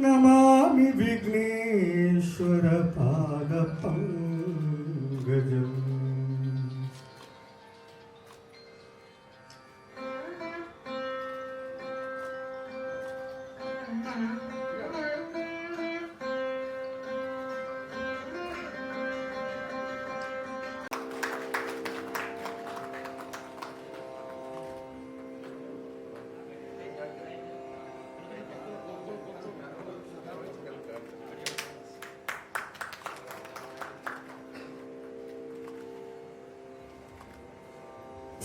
Namami Vighneshwara പാദപങ്കജം.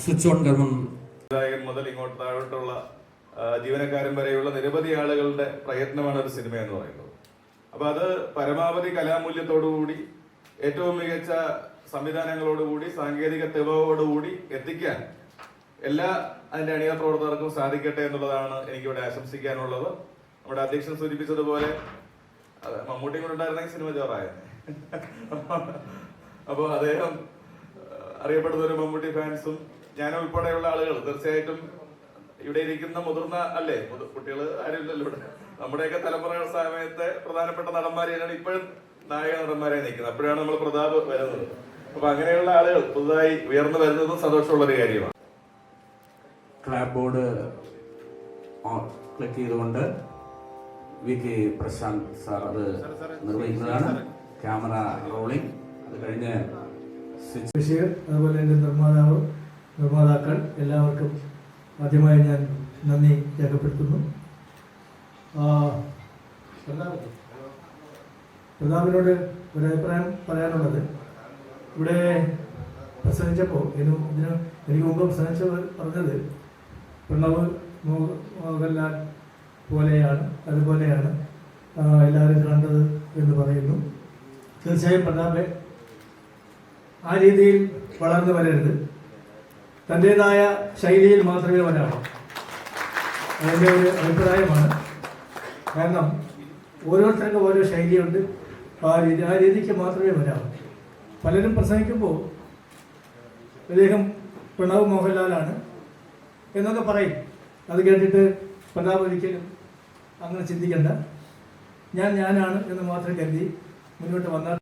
Switch on കർമ്മം മുതൽ ഇങ്ങോട്ട് താഴോട്ടുള്ള ജീവനക്കാരൻ വരെയുള്ള നിരവധി ആളുകളുടെ പ്രയത്നമാണ് ഒരു സിനിമ എന്ന് പറയുന്നത്. അപ്പൊ അത് പരമാവധി കലാമൂല്യത്തോടുകൂടി ഏറ്റവും മികച്ച സംവിധാനങ്ങളോടുകൂടി സാങ്കേതിക തികവോടുകൂടി എത്തിക്കാൻ എല്ലാ അതിന്റെ അണിയറ പ്രവർത്തകർക്കും സാധിക്കട്ടെ എന്നുള്ളതാണ് എനിക്കിവിടെ ആശംസിക്കാനുള്ളത്. നമ്മുടെ അധ്യക്ഷൻ സൂചിപ്പിച്ചതുപോലെ മമ്മൂട്ടി കൂടെ ഉണ്ടായിരുന്നെങ്കിൽ സിനിമ ചോറായിരുന്നു. അപ്പോൾ അദ്ദേഹം അറിയപ്പെടുന്ന ഒരു മമ്മൂട്ടി ഫാൻസും ഞാൻ ഉൾപ്പെടെയുള്ള ആളുകൾ തീർച്ചയായിട്ടും ഇവിടെ ഇരിക്കുന്ന മുതിർന്ന അല്ലേ കുട്ടികൾ ആരുമില്ലല്ലോ ഇവിടെ നമ്മുടെയൊക്കെ തലമുറ സമയത്തെ പ്രധാനപ്പെട്ട നടന്മാരെയാണ് ഇപ്പോഴും നായക നടന്മാരെ നിൽക്കുന്നത്. അപ്പോഴാണ് നമ്മൾ പ്രതാപ് വരുന്നത്. അപ്പൊ അങ്ങനെയുള്ള ആളുകൾ പുതുതായി ഉയർന്നു വരുന്നതും സന്തോഷമുള്ള ഒരു കാര്യമാണ്. ക്ലാപ്പ് ബോർഡ് ക്ലിക്ക് ചെയ്തുകൊണ്ട് വി കെ പ്രശാന്ത് സാർ അത് നിർവഹിക്കുന്നതാണ്. Camera rolling. അത് കഴിഞ്ഞ് അതുപോലെ എൻ്റെ നിർമ്മാതാക്കൾ എല്ലാവർക്കും ആദ്യമായി ഞാൻ നന്ദി രേഖപ്പെടുത്തുന്നു. പ്രതാപിനോട് ഒരു അഭിപ്രായം പറയാനുള്ളത്, ഇവിടെ പ്രസംഗിച്ചപ്പോൾ എനിക്ക് മുമ്പ് പറഞ്ഞത് പ്രണവ് മോഹൻലാൽ പോലെയാണ്, അതുപോലെയാണ് എല്ലാവരും കണ്ടത് എന്ന് പറയുന്നു. തീർച്ചയായും പ്രതാപെ ആ രീതിയിൽ വളർന്നു വരരുത്. തൻ്റെതായ ശൈലിയിൽ മാത്രമേ വരാവൂ. അതിൻ്റെ ഒരു അഭിപ്രായമാണ്. കാരണം ഓരോരുത്തർക്കും ഓരോ ശൈലിയുണ്ട്. ആ രീതിക്ക് മാത്രമേ വരാവൂ. പലരും പ്രസംഗിക്കുമ്പോൾ അദ്ദേഹം പ്രണവ് മോഹൻലാലാണ് എന്നൊക്കെ പറയും. അത് കേട്ടിട്ട് പ്രതാപ് ഒരിക്കലും അങ്ങനെ ചിന്തിക്കണ്ട. ഞാനാണ് എന്ന് മാത്രം കരുതി മുന്നോട്ട് വന്നാൽ